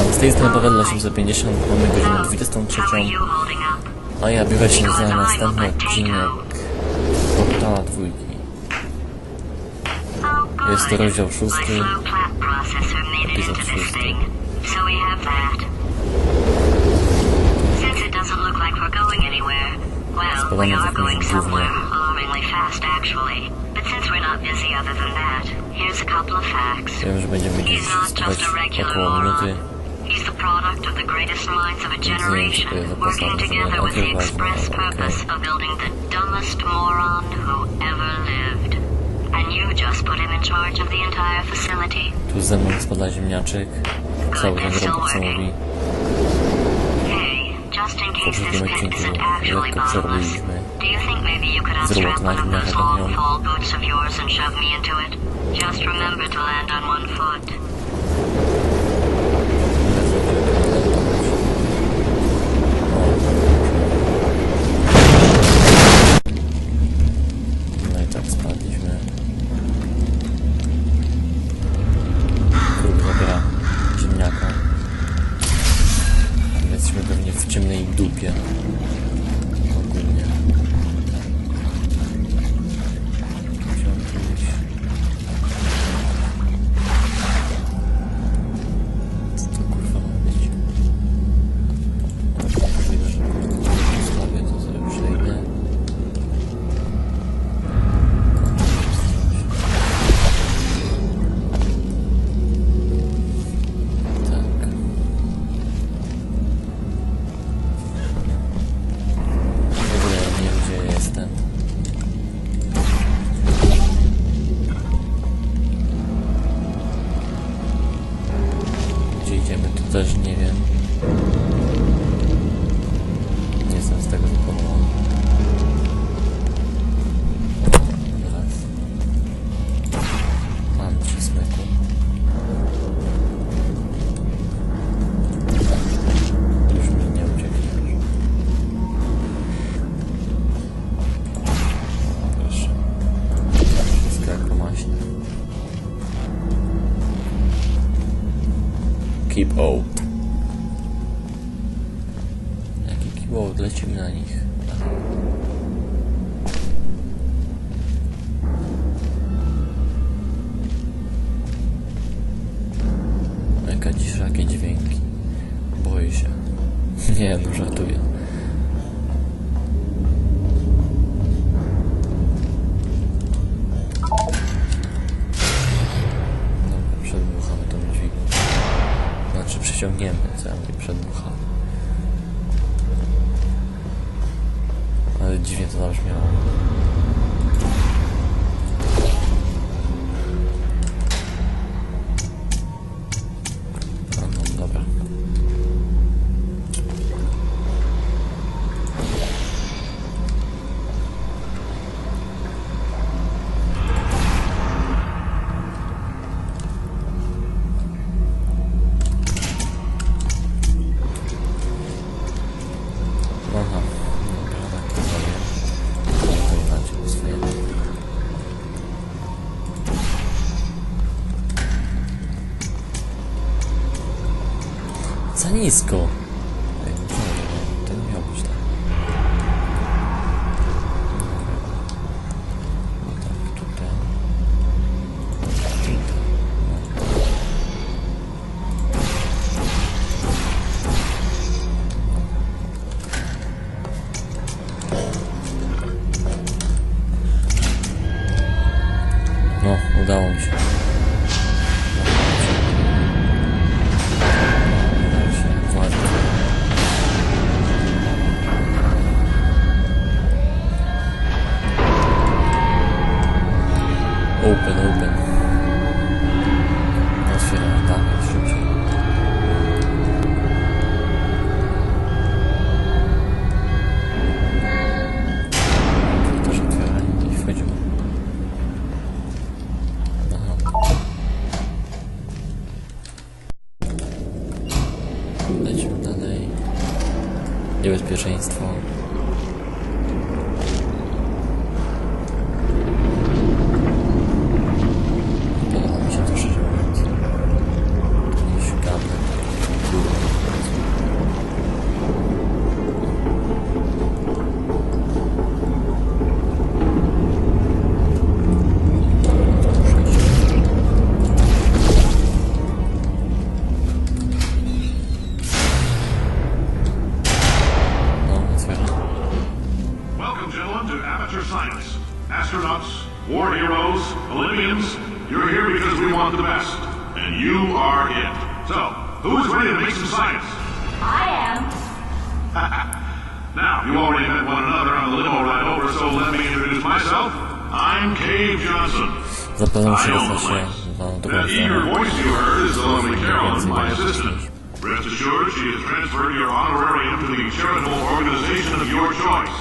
Witam, z tej strony Paweł 850, mamy godzinę 23, a ja biorę się za następny odcinek Portala dwójki. Jest to rozdział 6, epizod 6. Spadamy w jakimś głównie. Wiem, że będziemy gdzieś spać około minuty. Więc nie wiem, czy to jest zapasowe, ale tu ze mną spada ziemniaczek. Cały ten robot, co mówi. W poprzednim odcinku lekko przerobiliśmy z robot na ziemniaka do nią. No i tak spadliśmy. Kruk zabiera ziemniaka. Jesteśmy pewnie w ciemnej dupie. Ogólnie. Co to kurwa ma być? Możliwe, że zostawię, to sobie przejdę. Też nie wiem. Nie jestem z tego zadowolony. Raz. Mam 3 smyku. Już mi nie uciekniesz. Proszę. Wszystko jako maśnie. Keep out. Jaki keep out? Lecimy na nich. Jaka cisza, jakie dźwięki. Boję się. Nie, no żartuję. Przyciągniemy, co ja mówię, przedmuchamy. Ale dziwnie to zabrzmiało. No, dobra. Aha, dobra, tak to zrobię. To inaczej swoje. Za nisko! Ej, to nie miało być tak. No tak, tutaj. No, udało mi się. Open. Otwieramy dalej, szybciej. Tu też otwieramy i wchodzimy. Lecimy dalej. Niebezpieczeństwo. Podoba mi się to, szczerze mówiąc. Jakieś gamy. you are it. So, who's ready to make some science? I am. Now, you already met one another on the limo ride over, so let me introduce myself. I'm Cave Johnson. Zapewne muszę I own dostać the się place. na drugą That eager stronę. voice you heard is the lovely Carolyn, my assistant. Rest assured, she has transferred your honorarium to the charitable organization of your choice.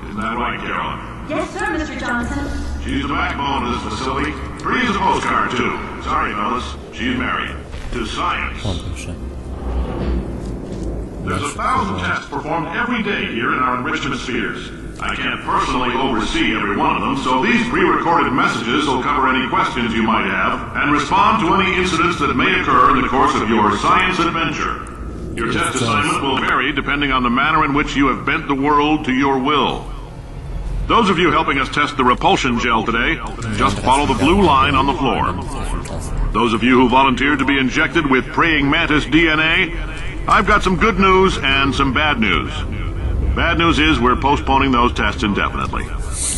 Isn't that right, Carolyn? Yes, sir, Mr. Johnson. She's the backbone of this facility. Pretty as a postcard, too. Sorry, fellas. She's married. To science. O, proszę. There's 1,000 tests performed every day here in our enrichment spheres. I can't personally oversee every one of them, so these pre-recorded messages will cover any questions you might have and respond to any incidents that may occur in the course of your science adventure. Your test assignment will vary depending on the manner in which you have bent the world to your will. Those of you helping us test the repulsion gel today, just follow the blue line on the floor. Those of you who volunteered to be injected with praying mantis DNA, I've got some good news and some bad news. Bad news is we're postponing those tests indefinitely.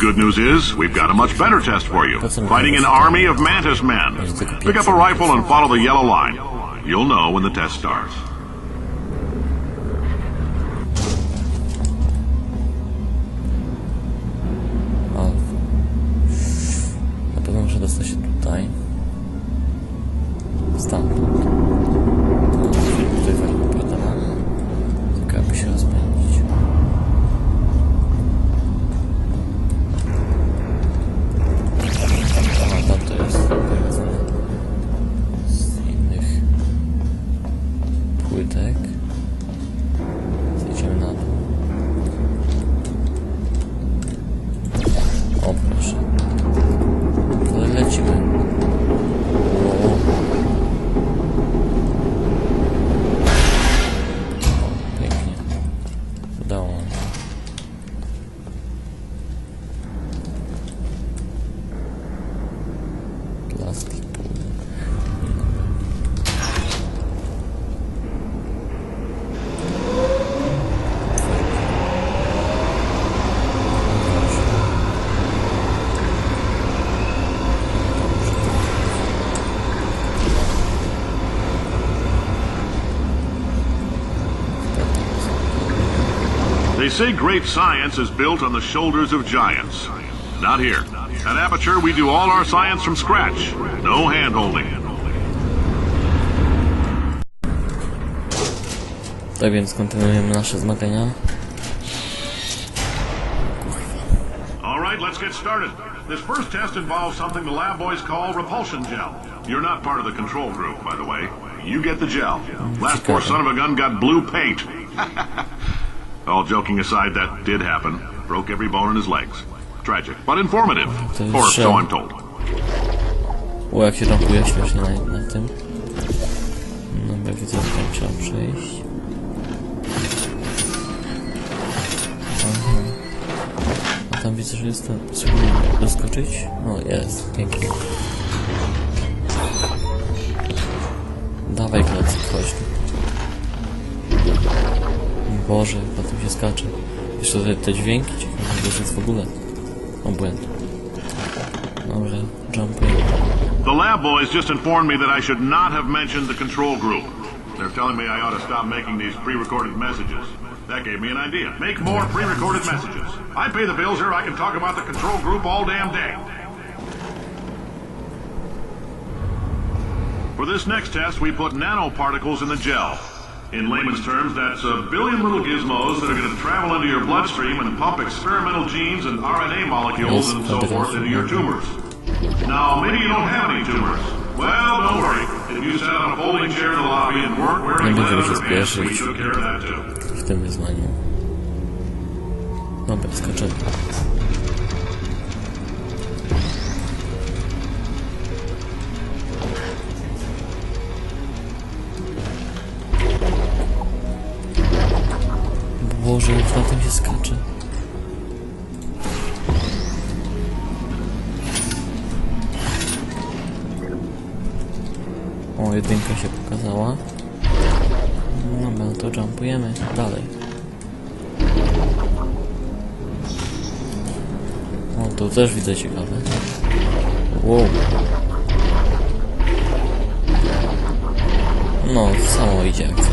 Good news is we've got a much better test for you. Fighting an army of mantis men. Pick up a rifle and follow the yellow line. You'll know when the test starts. O. Na pewno muszę dostać się tutaj. Stamtąd. Tutaj fajnie popadana. Tylko aby się rozpędzić. A tam to jest prowadzone z innych płytek. Zjedziemy na dół. O, proszę. Ale lecimy. O. Pięknie. Udało nam się. Plastik płynny. They say great science is built on the shoulders of giants. Not here. At Aperture, we do all our science from scratch. No hand-holding. Tak więc kontynuujemy nasze zmagania. All right, let's get started. This first test involves something the lab boys call repulsion gel. You're not part of the control group, by the way. You get the gel. Last poor son of a gun got blue paint. All joking aside, that did happen. Broke every bone in his legs. Tragic, but informative. Or so I'm told. O, jak się rampuje śmiesznie na tym. No, bo widzę, że tam trzeba przejść. Aha. A tam widzę, że jest ten... Spróbuję doskoczyć? No, jest. Pięknie. Dawaj, Klocek, chodź tu. Boże, po tym się skacze. Jeszcze te dźwięki, ciekawe, że jest w ogóle obłęd. Dobrze, jumpuję. The lab boys just informed me that I should not have mentioned the control group. They're telling me I ought to stop making these pre-recorded messages. That gave me an idea. Make more pre-recorded messages. I pay the bills here, I can talk about the control group all damn day. For this next test, we put nanoparticles in the gel. In layman's terms, that's a billion little gizmos that are going to travel into your bloodstream and pump experimental genes and RNA molecules and so forth into your tumors. Now, maybe you don't have any tumors. Well, don't worry. If you sat on a folding chair in the lobby and weren't wearing lead underpants, we took care of that too. W tym wyzwaniu. Dobra, skoczymy. Boże, jak na tym się skacze. O, jedynka się pokazała. Dobra, no to jumpujemy dalej. O, tu też widzę ciekawe. Wow. No, samo idzie jak coś.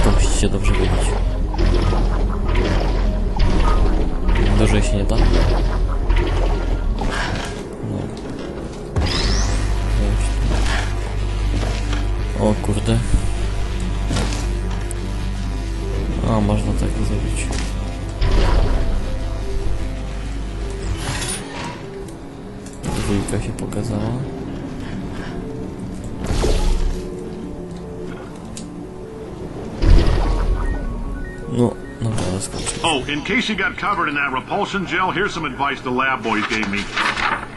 To musicie dobrze wiedzieć. Dłużej się nie da? No. O kurde. A, można tak zrobić. Dwójka się pokazała. No, dobra, skończę. Oh, in case you got covered in that repulsion gel, here's some advice the lab boys gave me.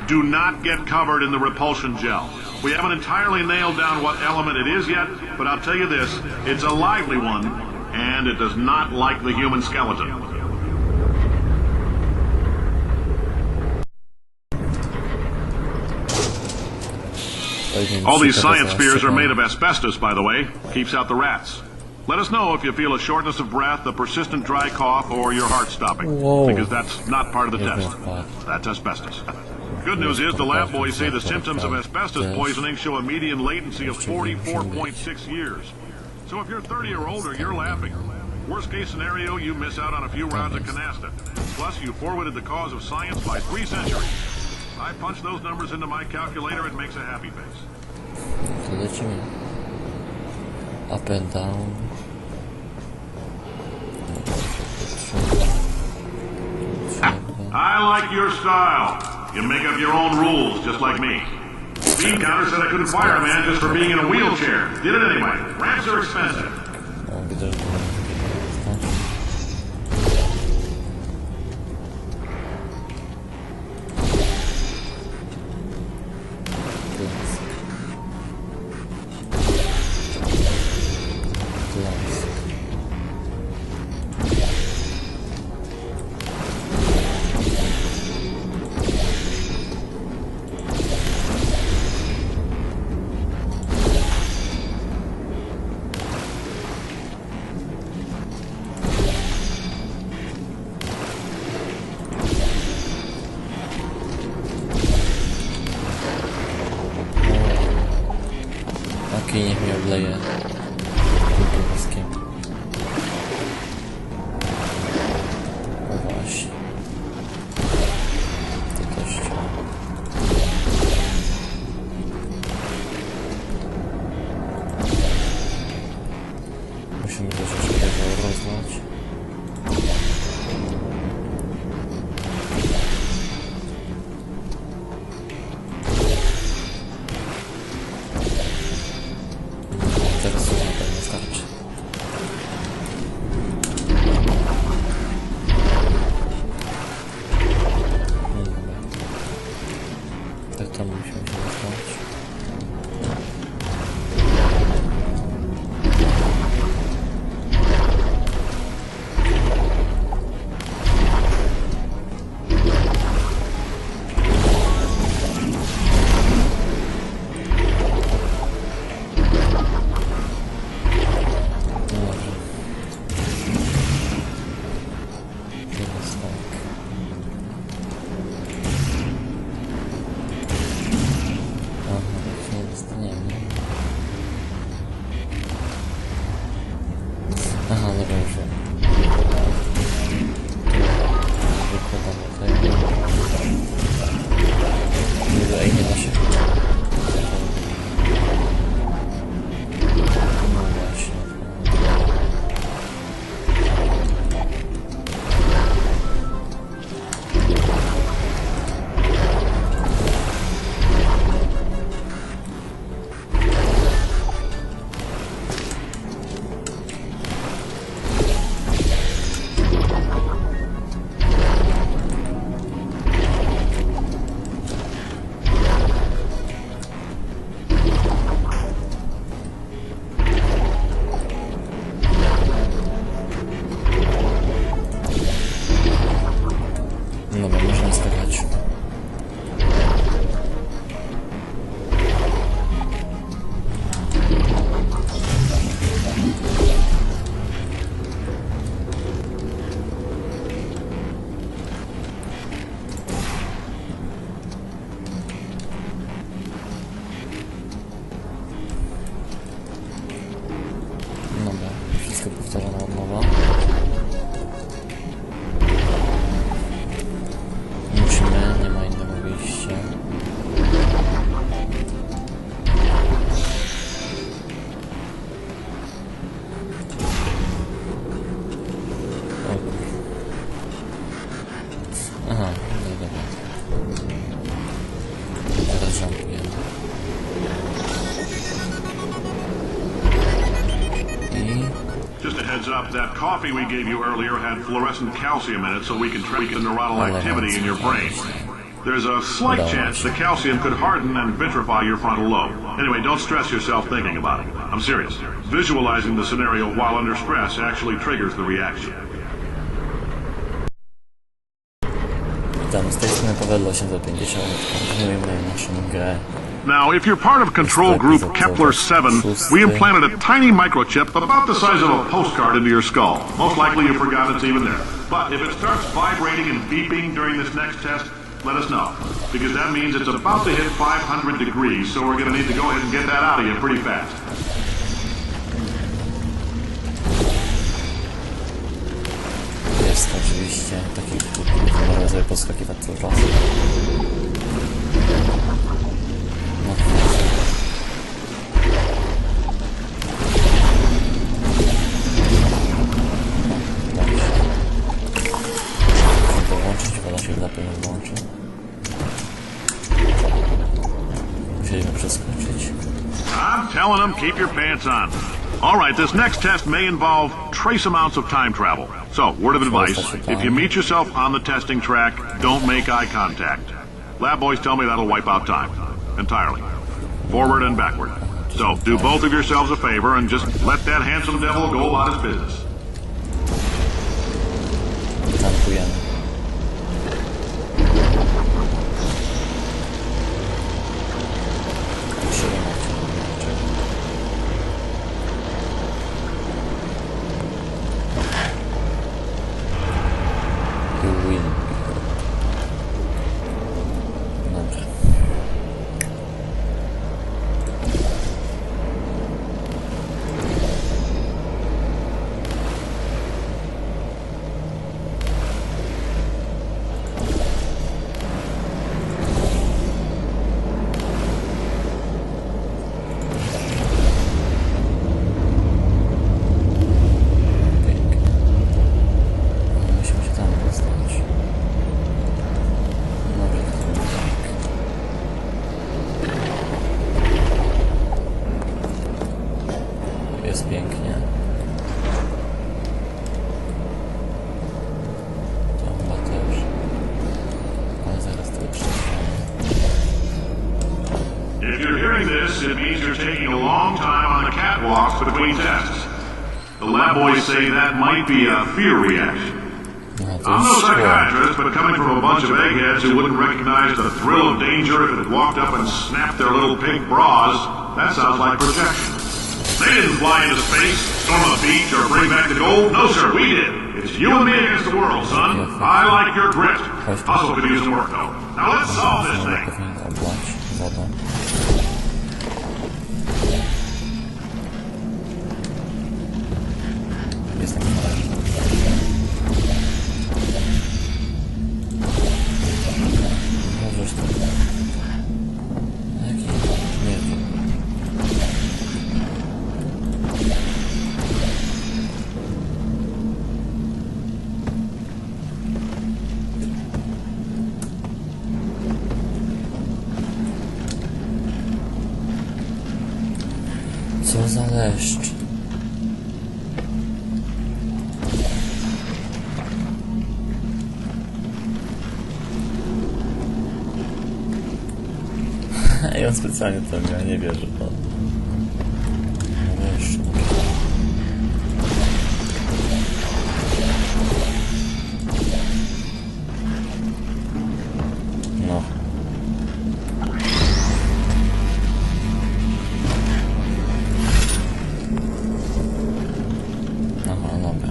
Do not get covered in the repulsion gel. We haven't entirely nailed down what element it is yet, but I'll tell you this, it's a lively one, and it does not like the human skeleton. All these science spears are made of asbestos, by the way. Keeps out the rats. Let us know if you feel a shortness of breath, a persistent dry cough, or your heart stopping. Whoa. Because that's not part of the test. That's asbestos. Good news is the lab boys say the symptoms of asbestos poisoning show a median latency of 44.6 years. So if you're 30 or older, you're laughing. Worst case scenario, you miss out on a few rounds of canasta. Plus, you forwarded the cause of science by 3 centuries. I punch those numbers into my calculator, it makes a happy face. To lecimy. Up and down. I like your style. You make up your own rules, just like me. Bean counter said I couldn't fire a man just for being in a wheelchair. Did it anyway. Ramps are expensive. O, widzę, że to może Okej, niech mnie obleje piskiem. O właśnie. To też. Musimy troszeczkę go rozlać. Teraz już na pewno starczy. Tak to musimy się dostać. Aha, dobra, już wiem. Wykładamy tutaj. Nie da się. No właśnie. heads up, that coffee we gave you earlier had fluorescent calcium in it so we can track the neuronal activity in your brain. There's a slight chance the calcium could harden and vitrify your frontal lobe. Anyway, don't stress yourself thinking about it. I'm serious. Visualizing the scenario while under stress actually triggers the reaction. Witam, z tej strony Paweł 850, kontynuujemy naszą grę. Now, if you're part of Control Group Kepler-7, we implanted a tiny microchip about the size of a postcard into your skull. Most likely you forgot it's even there. But if it starts vibrating and beeping during this next test, let us know. Because that means it's about to hit 500 degrees, so we're going to need to go ahead and get that out of you pretty fast. Jest oczywiście taki, który może sobie poskakiwać cały czas. No. Dobrze. Muszę to włączyć, woda się na pewno włączy. Musieliśmy przeskoczyć. I'm telling them, keep your pants on. All right, this next test may involve trace amounts of time travel. So, word of advice, if you meet yourself on the testing track, don't make eye contact. Lab boys tell me that'll wipe out time. Entirely. Forward and backward. So, do both of yourselves a favor and just let that handsome devil go about his business. Tankujemy. Jest pięknie. To chyba też. Ale zaraz to przeczytam. If you're hearing this, it means you're taking a long time on the catwalks between tests. The lab boys say that might be a fear reaction. I'm no psychiatrist, but coming from a bunch of eggheads who wouldn't recognize the thrill of danger if it had walked up and snapped their little pink bras, that sounds like projection. They didn't fly into space, storm a beach, or bring back the gold. No, sir, we did. It's you and me against the world, son. I like your grit. Hustle could use some work, though. Now let's solve this thing. Woda. Jest taki możesz to... Jaki? Nie wiem. Co za leszcz? I on specjalnie to mnie nie wierzy, bo... Leszcz. No. Aha, dobra.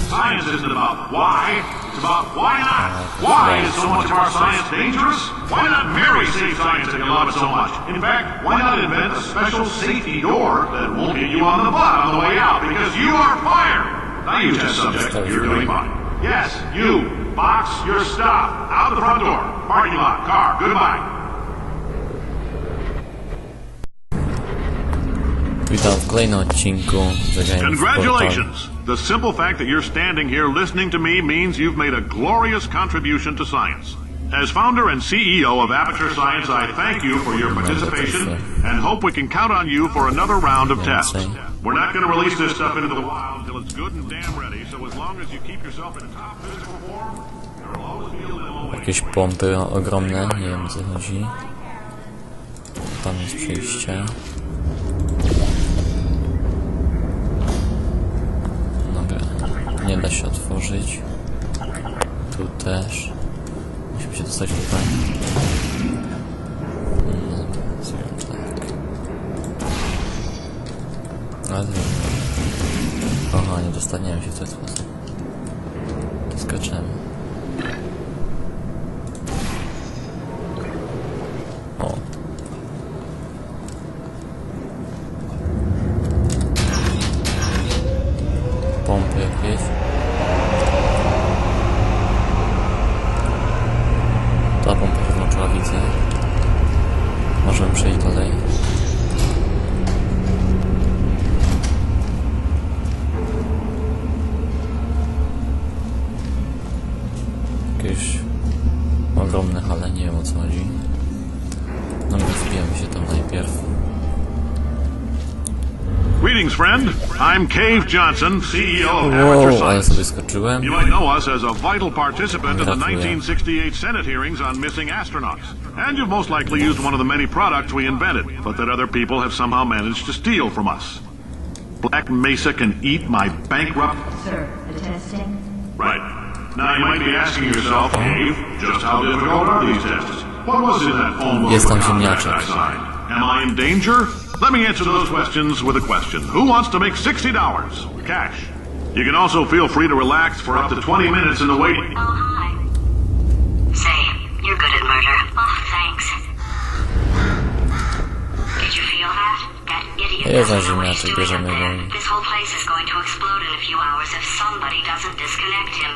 Science isn't about why, it's about why not. Why is so much of our science dangerous? Why not marry safe science if you love it so much? In fact, why not invent a special safety door that won't hit you on the butt on the way out because you are fired? Now you test subject, you're doing fine. Yes, you. Box your stuff. Out the front door. Parking lot. Car. Goodbye. Witam w kolejnym odcinku Zagajmy w portal. Congratulations! The simple fact that you're standing here listening to me means you've made a glorious contribution to science. As founder and CEO of Aperture Science, I thank you for your participation and hope we can count on you for another round of tests. We're not going to release this stuff into the wild until it's good and damn ready, so as long as you keep yourself in top physical form, there will always be a little way. Jakieś pompy ogromne, nie wiem o co chodzi. Tam jest przejście. Nie da się otworzyć. Tu też. Musimy się dostać tutaj. Zrobimy tak. Ale aha, nie dostaniemy się w ten sposób. To skaczemy. O. Pompy jakieś. Ta pompa się włączyła, widzę. Możemy przejść dalej. Jakieś ogromne hale, nie wiem o co chodzi. No my wbijamy się tam najpierw. Greetings, friend. I'm Cave Johnson, CEO of Aperture Wow, ale Science. sobie skoczyłem. You might know us as a vital participant in the 1968 Senate hearings on missing astronauts. And you've most likely used one of the many products we invented, but that other people have somehow managed to steal from us. Black Mesa can eat my bankrupt... Sir, the testing? Right. Now you might be asking yourself, Cave, just how difficult are these tests? What was in that phone book Jest tam with contract ziemniaczek. I signed? Am I in danger? Let me answer those questions with a question. Who wants to make $60? Cash. You can also feel free to relax for up to 20 minutes in the waiting. Oh, hi. Say, you're good at murder. Oh, thanks. Did you feel that? That idiot Jest na doesn't know what he's ziemniaczek, doing bierzemy up go. there. This whole place is going to explode in a few hours if somebody doesn't disconnect him.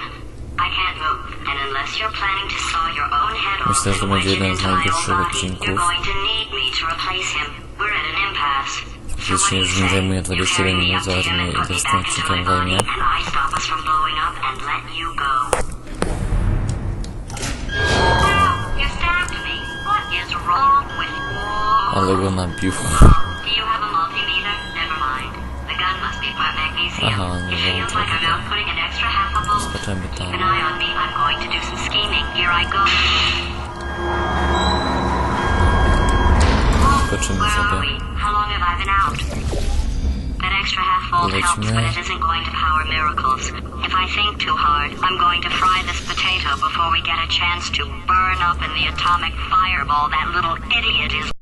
I can't move, and unless you're planning to saw your own head off Myślę, że to będzie jeden z najdłuższych you're odcinków. going to need me to replace him. We're at an impasse. Faktycznie już mi zajmuje 21 minut, zobaczymy ile z tym odcinkiem zajmie. Ale go nabił. Aha, nie wiem, skoczymy tam. Skoczymy sobie. That extra half volt helps, but it isn't going to power miracles. If I think too hard, I'm going to fry this potato before we get a chance to burn up in the atomic fireball that little idiot is.